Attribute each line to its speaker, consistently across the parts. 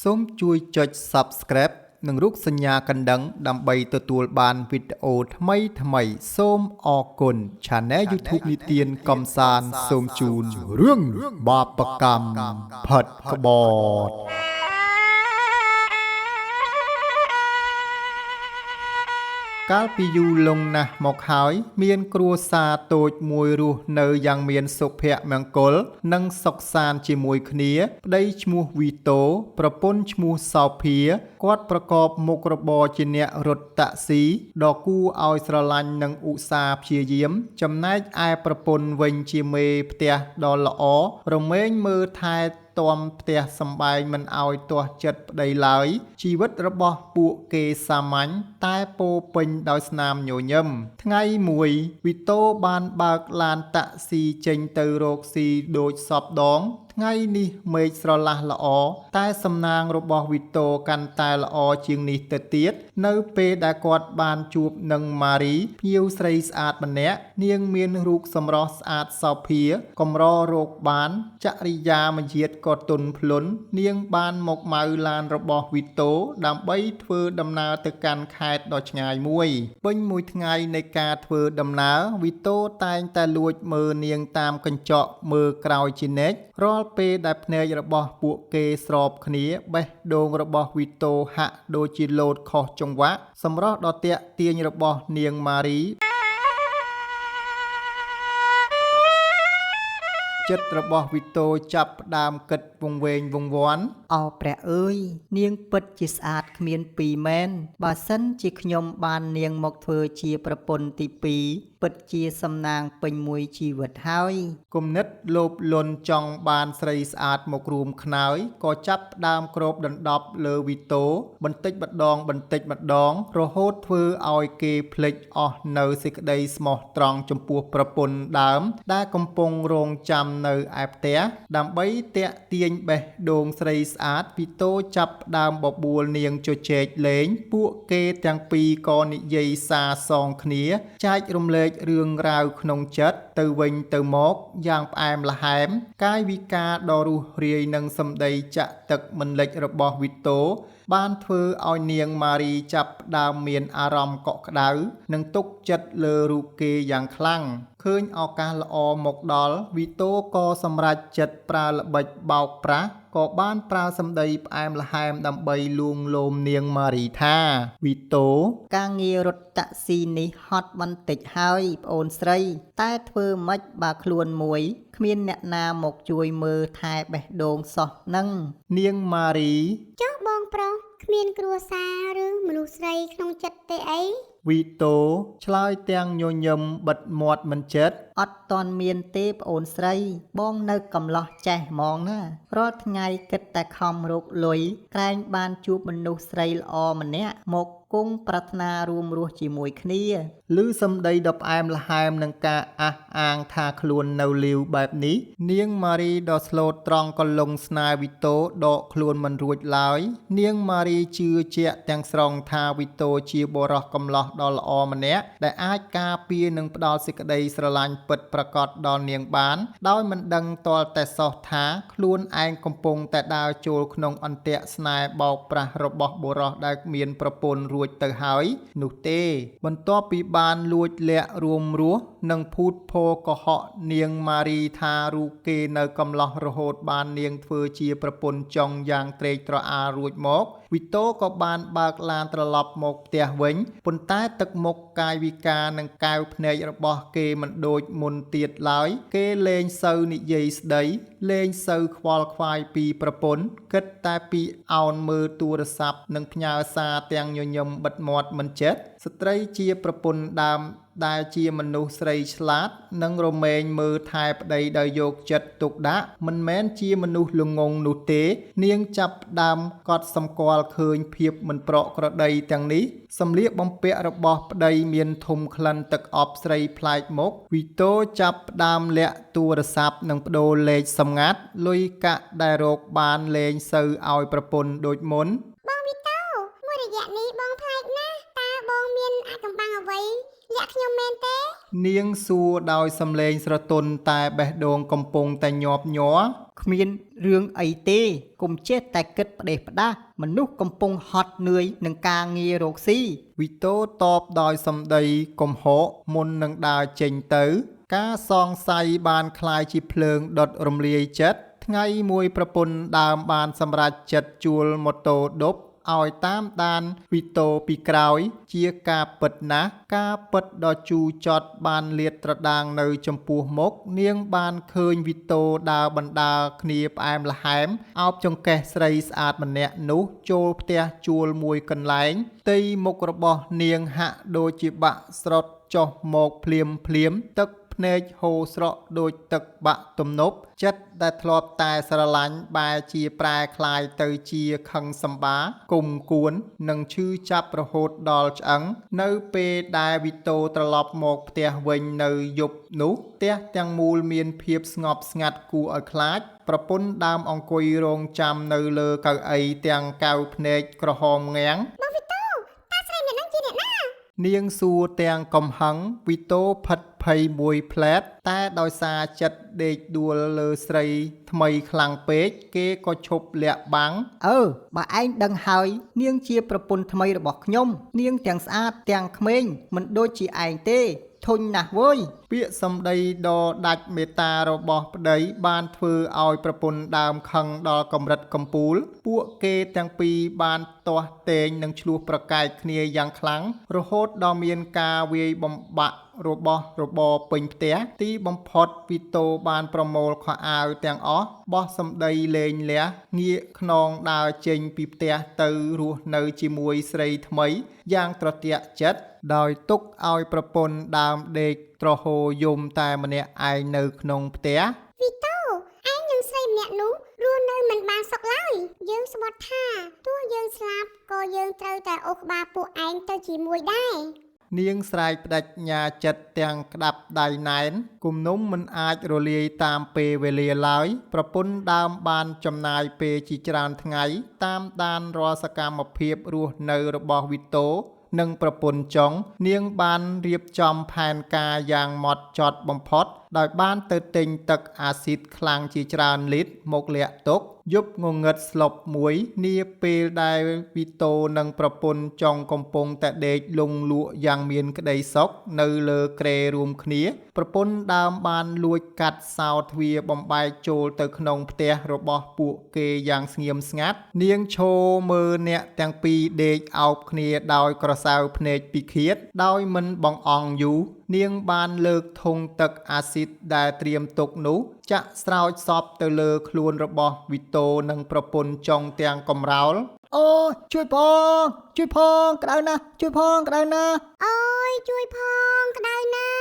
Speaker 1: សូមជួយចុច Subscribe និងរូបសញ្ញាកណ្ដឹងដើម្បីទទួលបានវីដេអូថ្មីៗសូមអរគុណ Channel YouTube និទានកំសាន្តសូមជូនរឿងបាបកម្មផិតក្បត់កាលពីយូរលង់ណាស់មកហើយមានគ្រួសារតូចមួយរស់នៅយ៉ាងមានសុភមង្គលនិងសុខសាន្តជាមួយគ្នាប្តីឈ្មោះវីតូប្រពន្ធឈ្មោះសោភាគាត់ប្រកបមុខរបរជាអ្នករត់តាក់ស៊ីដ៏គួរឲ្យស្រឡាញ់និងឧស្សាហ៍ព្យាយាមចំណែកឯប្រពន្ធវិញជាមេផ្ទះដ៏ល្អរមែងមើលថែទាំផ្ទះសម្បែងមិនឲ្យទាស់ចិត្តប្តីឡើយជីវិតរបស់ពួកគេសាមញ្ញតែពោពេញដោយស្នាមញញឹមថ្ងៃមួយវីតូបានបើកឡានតាក់ស៊ីចេញទៅរកស៊ីដូចសពដងថ្ងៃនេះមេឃស្រឡះល្អតែសំណាងរបស់វីតូកាន់តែល្អជាងនេះទៅទៀតនៅពេលដែលគាត់បានជួបនឹងម៉ារីភ្ញៀវស្រីស្អាតម្នាក់នាងមានរូបសម្រស់ស្អាតសោភាកម្ររកបានចរិយាមយាទក៏ទន់ភ្លន់នាងបានមកម៉ៅឡានរបស់វីតូដើម្បីធ្វើដំណើរទៅកាន់ខេត្តដ៏ឆ្ងាយមួយពេញមួយថ្ងៃនៃការធ្វើដំណើរវីតូតែងតែលួចមើលនាងតាមកញ្ចក់មើលក្រោយជានិច្ចរាល់ពេលដែលភ្នែករបស់ពួកគេស្របគ្នាបេះដូងរបស់វីតូហាក់ដូចជាលោតខុសចង្វាក់សម្រស់ដ៏ទាក់ទាញរបស់នាងម៉ារីចិត្តរបស់វីតូចាប់ផ្ដើមគិតវង្វេងវង្វាន់អោព្រះអើយនាងពិតជាស្អាតគ្មានពីរមែនបើសិនជាខ្ញុំបាននាងមកធ្វើជាប្រពន្ធទី2ពិតជាសំណាងពេញមួយជីវិតហើយគំនិតលោភលន់ចង់បានស្រីស្អាតមករួមខ្នើយក៏ចាប់ផ្ដើមគ្របដណ្ដប់លើវីតូបន្តិចម្ដងរហូតធ្វើឲ្យគេភ្លេចអស់នៅសេចក្តីស្មោះត្រង់ចំពោះប្រពន្ធដើមដែលកំពុងរងចាំនៅឯផ្ទះដើម្បីតាក់ទាញបេះដូងស្រីស្អាតវីតូចាប់ផ្ដើមបបួលនាងជជែកលេងពួកគេទាំងពីរក៏និយាយសារសងគ្នាចែករំលែករឿងរ៉ាវក្នុងចិត្តទៅវិញទៅមកយ៉ាងផ្អែមល្ហែមកាយវិការដ៏រុះរាយនិងសម្ដីចាក់ទឹកមិនលិចរបស់វីតូបានធ្វើឲ្យនាងម៉ារីចាប់ផ្ដើមមានអារម្មណ៍កក់ក្ដៅនិងទុកចិត្តលើរូបគេយ៉ាងខ្លាំងឃើញឱកាសល្អមកដល់វីតូក៏សម្រេចចិត្តប្រើល្បិចបោកប្រាស់ក៏បានប្រើសម្ដីផ្អែមល្ហែមដើម្បីលួងលោមនាងម៉ារីថាវីតូការងាររត់តាក់ស៊ីនេះហត់បន្តិចហើយប្អូនស្រីតែធ្វើម៉េចបើខ្លួនមួយគ្មានអ្នកណាមកជួយមើលថែបេះដូងសោះនឹងនាងម៉ារី
Speaker 2: ចុះបងប្រុសគ្មានគ្រួសារឬមនុស្សស្រីក្នុងចិត្តទេអី
Speaker 1: វីតូឆ្លើយទាំងញញឹមបិទមាត់មិនចិត្តអត់តន់មានទេប្អូនស្រីបងនៅកំឡោះចេះហ្មងណារាល់ថ្ងៃគិតតែខំរកលុយក្រែងបានជួបមនុស្សស្រីល្អម្នាក់មកគង់ប្រាថ្នារួមរស់ជាមួយគ្នាឮសម្ដីដ៏ផ្អែមល្ហែមនឹងការអះអាងថាខ្លួននៅលាវបែបនេះនាងម៉ារីដ៏ស្លូតត្រង់ក៏លងស្នេហ៍វីតូដកខ្លួនមិនរួចឡើយនាងម៉ារីជឿជាក់ទាំងស្រុងថាវីតូជាបុរសកំឡោះដ៏ល្អម្នាក់ដែលអាចការពារនិងផ្ដល់សេចក្តីស្រឡាញ់ពិតប្រាកដដល់នាងបានដោយមិនដឹងទាល់តែសោះថាខ្លួនឯងកំពុងតែដើរចូលក្នុងអន្ទាក់ស្នេហ៍បោកប្រាស់របស់បុរសដែលមានប្រពន្ធរួចទៅហើយនោះទេបន្ទាប់ពីបានលួចលាក់រួមរស់និងភូតភរកុហកនាងម៉ារីថារូបគេនៅកំឡោះរហូតបាននាងធ្វើជាប្រពន្ធចុងយ៉ាងត្រេកត្រអាលរួចមកវីតូក៏បានបើកឡានត្រឡប់មកផ្ទះវិញប៉ុន្តែទឹកមុខកាយវិការនិងកែវភ្នែករបស់គេមិនដូចមុនទៀតឡើយគេលែងសូវនិយាយស្ដីលែងសូវខ្វល់ខ្វាយពីប្រពន្ធគិតតែពីអោនមើលទូរស័ព្ទនិងផ្ញើសារទាំងញញឹមបិទមាត់មិនចិត្តស្ត្រីជាប្រពន្ធដើមដែលជាមនុស្សស្រីឆ្លាតនិងរមែងមើលថែប្តីដោយយកចិត្តទុកដាក់មិនមែនជាមនុស្សល្ងងនោះទេនាងចាប់ដើមកត់សម្គាល់ឃើញភាពមិនប្រក្រតីទាំងនេះសម្លៀកបំពាក់របស់ប្តីមានធំក្លិនទឹកអប់ស្រីប្លែកមុខវីតូចាប់ផ្ដើមលាក់ទូរស័ព្ទនិងបដូរលេខសម្ងាត់លុយកាក់ដែលរកបានលែងសូវឲ្យប្រពន្ធដូចមុន
Speaker 2: បងវីតូមួយរយៈនេះបងប្លែកណាស់តើបងមានអាចកំបាំងអ្វីលាក់ខ្ញុំមែនទេ
Speaker 1: នាងសួរដោយសំឡេងស្រទន់តែបេះដូងកំពុងតែញាប់ញ័រគ្មានរឿងអីទេកុំចេះតែគិតផ្ដេសផ្ដាសមនុស្សកំពុងហត់នឿយនឹងការងាររកស៊ីវីតូតបដោយសម្ដីកំហកមុននឹងដើរចេញទៅការសង្ស័យបានคล้ายជាភ្លើងដុតរំលាយចិត្តថ្ងៃមួយប្រពន្ធដើមបានសម្រេចចិត្តជួលម៉ូតូឌុបឲ្យតាមដានវីតូពីក្រោយជាការពិតណាស់ការពិតដ៏ជូរចត់បានលាតត្រដាងនៅចំពោះមុខនាងបានឃើញវីតូដើរបណ្ដើរគ្នាផ្អែមល្ហែមអោបចង្កេះស្រីស្អាតម្នាក់នោះចូលផ្ទះជួលមួយកន្លែងផ្ទៃមុខរបស់នាងហាក់ដូចជាបាក់ស្រុតចុះមកភ្លាមទឹកភ្នែកហូរស្រក់ដូចទឹកបាក់ទំនប់ចិត្តដែលធ្លាប់តែស្រឡាញ់បែរជាប្រែคล้ายទៅជាខឹងសម្បាគុំគួននិងឈឺចាប់រហូតដល់ឆ្អឹងនៅពេលដែលវីតូត្រឡប់មកផ្ទះវិញនៅយប់នោះផ្ទះទាំងមូលមានភាពស្ងប់ស្ងាត់គួរឲ្យខ្លាចប្រពន្ធដើមអង្គុយរងចាំនៅលើកៅអីទាំងកៅភ្នែកក្រហមងាំង
Speaker 2: បងវីតូតើស្រីអ្នកនឹងជាអ្នកណា
Speaker 1: នាងសួរទាំងកំហឹងវីតូផិតភ័យមួយផ្លែតតែដោយសារចិត្តដេកដួលលើស្រីថ្មីខ្លាំងពេកគេក៏ឈប់លាក់បាំងបើឯងដឹងហើយនាងជាប្រពន្ធថ្មីរបស់ខ្ញុំនាងទាំងស្អាតទាំងក្មេងមិនដូចជាឯងទេធុញណាស់វើយពាក្យសម្ដីដ៏ដាច់មេត្តារបស់ប្តីបានធ្វើឲ្យប្រពន្ធដើមខឹងដល់កម្រិតកំពូលពួកគេទាំងពីរបានទាស់ទែងនិងឆ្លោះប្រកែកគ្នាយ៉ាងខ្លាំងរហូតដល់មានការវាយបំបាក់របស់របរពេញផ្ទះទីបំផុតវីតូបានប្រមូលខោអាវទាំងអស់បោះសម្ដីលេងលះងាកខ្នងដើរចេញពីផ្ទះទៅរស់នៅជាមួយស្រីថ្មីយ៉ាងត្រជាក់ចិត្តដោយទុកឲ្យប្រពន្ធដើមដេកត្រហោយំតែម្នាក់ឯងនៅក្នុងផ្ទះ
Speaker 2: វីតូឯងនិងស្រីម្នាក់នោះរស់នៅមិនបានសុខឡើយយើងស្បត់ថាទោះយើងស្លាប់ក៏យើងត្រូវតែអូសក្បាលពួកឯងទៅជាមួយដែរ
Speaker 1: នាងស្រែកផ្ដាច់ញាចិត្តទាំងក្តាប់ដៃណែនគំនុំមិនអាចរលាយតាមពេលវេលាឡើយប្រពន្ធដើមបានចំណាយពេលជាច្រើនថ្ងៃតាមដានរាល់សកម្មភាពរស់នៅរបស់វីតូនិងប្រពន្ធចុងនាងបានរៀបចំផែនការយ៉ាងម៉ត់ចត់បំផុតដោយបានទៅទិញទឹកអាស៊ីតខ្លាំងជាច្រើនលីត្រមកលាក់ទុកយប់ងងឹតស្លុបមួយនាពេលដែលវីតូនិងប្រពន្ធចុងកំពុងតែដេកលង់លក់យ៉ាងមានក្តីសុខនៅលើគ្រែរួមគ្នាប្រពន្ធដើមបានលួចកាត់សោទ្វារបំបែកចូលទៅក្នុងផ្ទះរបស់ពួកគេយ៉ាងស្ងៀមស្ងាត់នាងឈរមើលអ្នកទាំងពីរដេកអោបគ្នាដោយក្រសៅភ្នែកពិឃាតដោយមិនបង្អង់យូរនាងបានលើកធុងទឹកអាស៊ីតដែលត្រៀមទុកនោះចាក់ស្រោចសពទៅលើខ្លួនរបស់វីតូនិងប្រពន្ធចុងទាំងកំរោលអូជួយផងក្តៅណាស់ជួយផងក្តៅណាស់
Speaker 2: អូយជួយផងក្តៅណាស់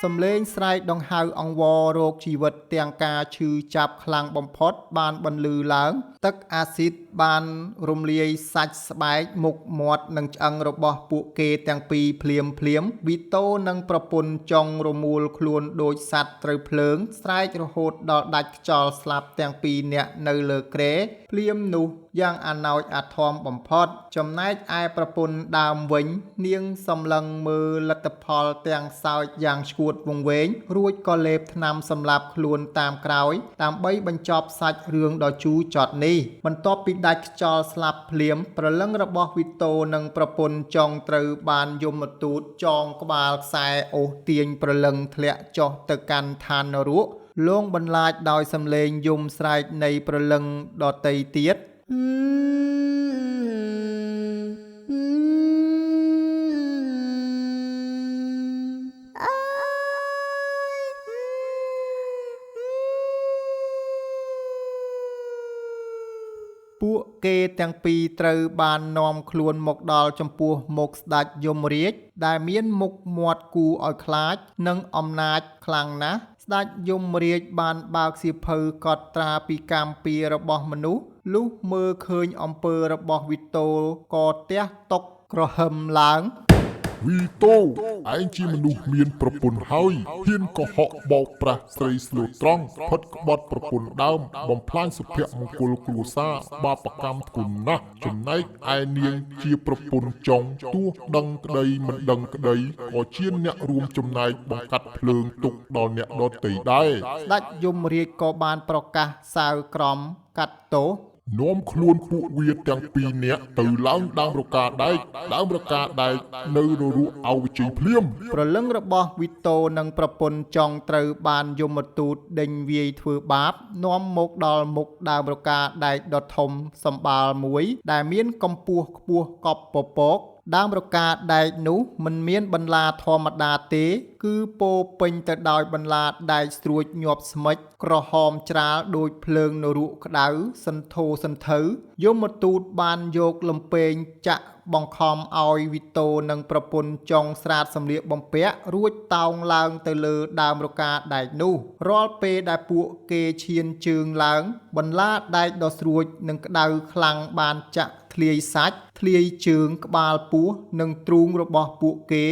Speaker 1: សំឡេងស្រែកដង្ហៅអង្វររោគជីវិតទាំងការឈឺចាប់ខ្លាំងបំផុតបានបន្លឺឡើងទឹកអាស៊ីតបានរំលាយសាច់ស្បែកមុខមាត់និងឆ្អឹងរបស់ពួកគេទាំងពីរភ្លាមវីតូនិងប្រពន្ធចុងរមូលខ្លួនដូចសត្វត្រូវភ្លើងស្រែករហូតដល់ដាច់ខ្យល់ស្លាប់ទាំងពីរនាក់នៅលើគ្រែភ្លាមនោះយ៉ាងអាណោចអាធមបំផុតចំណែកឯប្រពន្ធដើមវិញនាងសម្លឹងមើលលទ្ធផលទាំងសោចយ៉ាងឈួតវង្វេងរួចក៏លេបថ្នាំសម្លាប់ខ្លួនតាមក្រោយដើម្បីបញ្ចប់សាច់រឿងដ៏ជូរចត់នេះបន្ទាប់ពីដាច់ខ្យល់ស្លាប់ភ្លាមព្រលឹងរបស់វីតូនិងប្រពន្ធចុងត្រូវបានយមទូតចងក្បាលខ្សែអូសទាញព្រលឹងធ្លាក់ចុះទៅកាន់ឋាននរកលងបន្លាចដោយសំឡេងយំស្រែកនៃព្រលឹងដទៃទៀតពួកគេទាំងពីរត្រូវបាននាំខ្លួនមកដល់ចំពោះមុខស្ដេចយមរាជដែលមានមុខមាត់គួរឲ្យខ្លាចនិងអំណាចខ្លាំងណាស់ស្ដេចយមរាជបានបើកសៀវភៅកត់ត្រាពីកម្មពៀររបស់មនុស្សលុះមើលឃើញអំពើរបស់វីតូក៏ទះតុកក្រហឹមឡើង
Speaker 3: វីតូឯងជាមនុស្សមានប្រពន្ធហើយហ៊ានកុហកបោកប្រាស់ស្រីស្លូតត្រង់ផិតក្បត់ប្រពន្ធដើមបំផ្លាញសុភមង្គលគ្រួសារបាបកម្មធ្ងន់ណាស់ចំណែកឯនាងជាប្រពន្ធចុងទោះដឹងក្តីមិនដឹងក្តីក៏ជាអ្នករួមចំណែកបង្កាត់ភ្លើងទុកដល់អ្នកដទៃដែរ
Speaker 1: ស្ដេចយមរាជក៏បានប្រកាសសាវក្រមកាត់ទោស
Speaker 3: នាំខ្លួនពួកវាទាំងពីរនាក់ទៅឡើងដើមរកាដែកនៅនរកអវជ័យភ្លាម
Speaker 1: ព្រលឹងរបស់វីតូនិងប្រពន្ធចង់ត្រូវបានយមទូតដេញវាយធ្វើបាបនាំមកដល់មុខដើមរកាដែកដ៏ធំសម្បាលមួយដែលមានកម្ពស់ខ្ពស់កប់ពពកដើមរកាដែកនោះមិនមានបន្លាធម្មតាទេគឺពោពេញទៅដោយបន្លាដែកស្រួចញាប់ស្មិចក្រហមច្រាលដូចភ្លើងនរកក្តៅសន្ធោសន្ធៅយមទូតបានយកលំពែងចាក់បង្ខំឲ្យវីតូនិងប្រពន្ធចុងស្រាតសម្លៀកបំពាក់រួចតោងឡើងទៅលើដើមរកាដែកនោះរាល់ពេលដែលពួកគេឈានជើងឡើងបន្លាដែកដ៏ស្រួចនិងក្តៅខ្លាំងបានចាក់ធ្លាយសាច់ធ្លាយជើងក្បាលពោះនិងទ្រូងរបស់ពួកគេ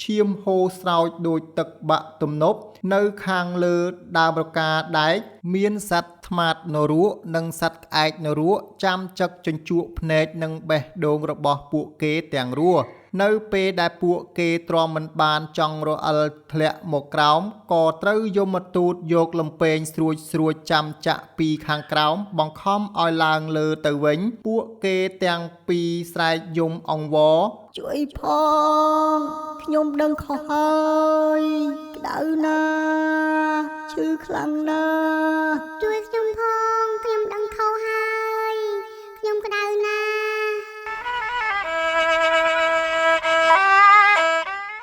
Speaker 1: ឈាមហូរស្រោចដូចទឹកបាក់ទំនប់នៅខាងលើដើមរកាដែកមានសត្វថ្មាតនរកនិងសត្វក្អែកនរកចាំចឹកជញ្ជក់ភ្នែកនិងបេះដូងរបស់ពួកគេទាំងរស់នៅពេលដែលពួកគេទ្រាំមិនបានចង់រអិលធ្លាក់មកក្រោមក៏ត្រូវយមទូតយកលំពែងស្រួចចាំចាក់ពីខាងក្រោមបង្ខំឲ្យឡើងលើទៅវិញពួកគេទាំងពីរស្រែកយំអង្វរជួយផងខ្ញុំដឹងខុសហើយក្តៅណាស់ឈឺខ្លាំងណាស់
Speaker 2: ជួយខ្ញុំផងខ្ញុំដឹងខុសហើយខ្ញុំក្តៅណាស់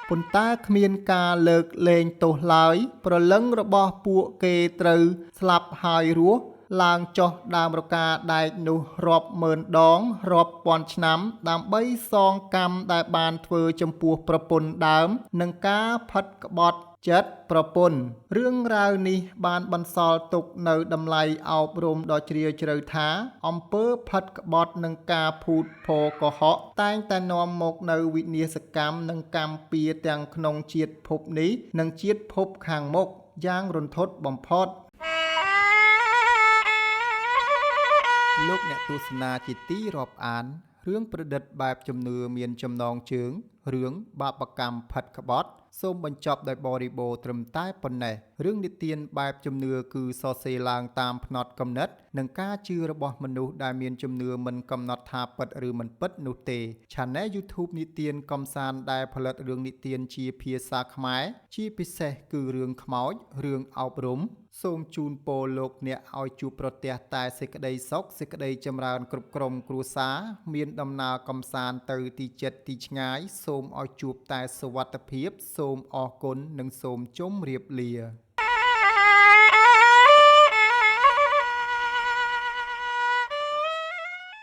Speaker 1: ប៉ុន្តែគ្មានការលើកលែងទោសឡើយព្រលឹងរបស់ពួកគេត្រូវស្លាប់ហើយរស់ឡើងចុះដើមរកាដែកនោះរាប់ម៉ឺនដងរាប់ពាន់ឆ្នាំដើម្បីសងកម្មដែលបានធ្វើចំពោះប្រពន្ធដើមនិងការផិតក្បត់ចិត្តប្រពន្ធរឿងរ៉ាវនេះបានបន្សល់ទុកនៅតម្លៃអប់រំដ៏ជ្រាលជ្រៅថាអំពើផិតក្បត់និងការភូតភរកុហកតែងតែនាំមកនៅវិនាសកម្មនិងកម្មពៀរទាំងក្នុងជាតិភពនេះនិងជាតិភពខាងមុខយ៉ាងរន្ធត់បំផុតលោកអ្នកទស្សនាជាទីរាប់អានរឿងប្រឌិតបែបជំនឿមានចំណងជើងរឿងបាបកម្មផិតក្បត់សូមបញ្ចប់ដោយបរិបូរណ៍ត្រឹមតែប៉ុណ្ណេះរឿងនិទានបែបជំនឿគឺសរសេរឡើងតាមផ្នត់គំនិតនិងការជឿរបស់មនុស្សដែលមានជំនឿមិនកំណត់ថាពិតឬមិនពិតនោះទេ Channel YouTube និទានកំសាន្តដែលផលិតរឿងនិទានជាភាសាខ្មែរជាពិសេសគឺរឿងខ្មោចរឿងអប់រំសូមជូនពរលោកអ្នកឲ្យជួបប្រទះតែសេចក្តីសុខសេចក្តីចម្រើនគ្រប់ក្រុមគ្រួសារមានដំណើរកំសាន្តទៅទីជិតទីឆ្ងាយសូមឲ្យជួបតែសុវត្ថិភាពសូមអរគុណនិងសូមជម្រាបលា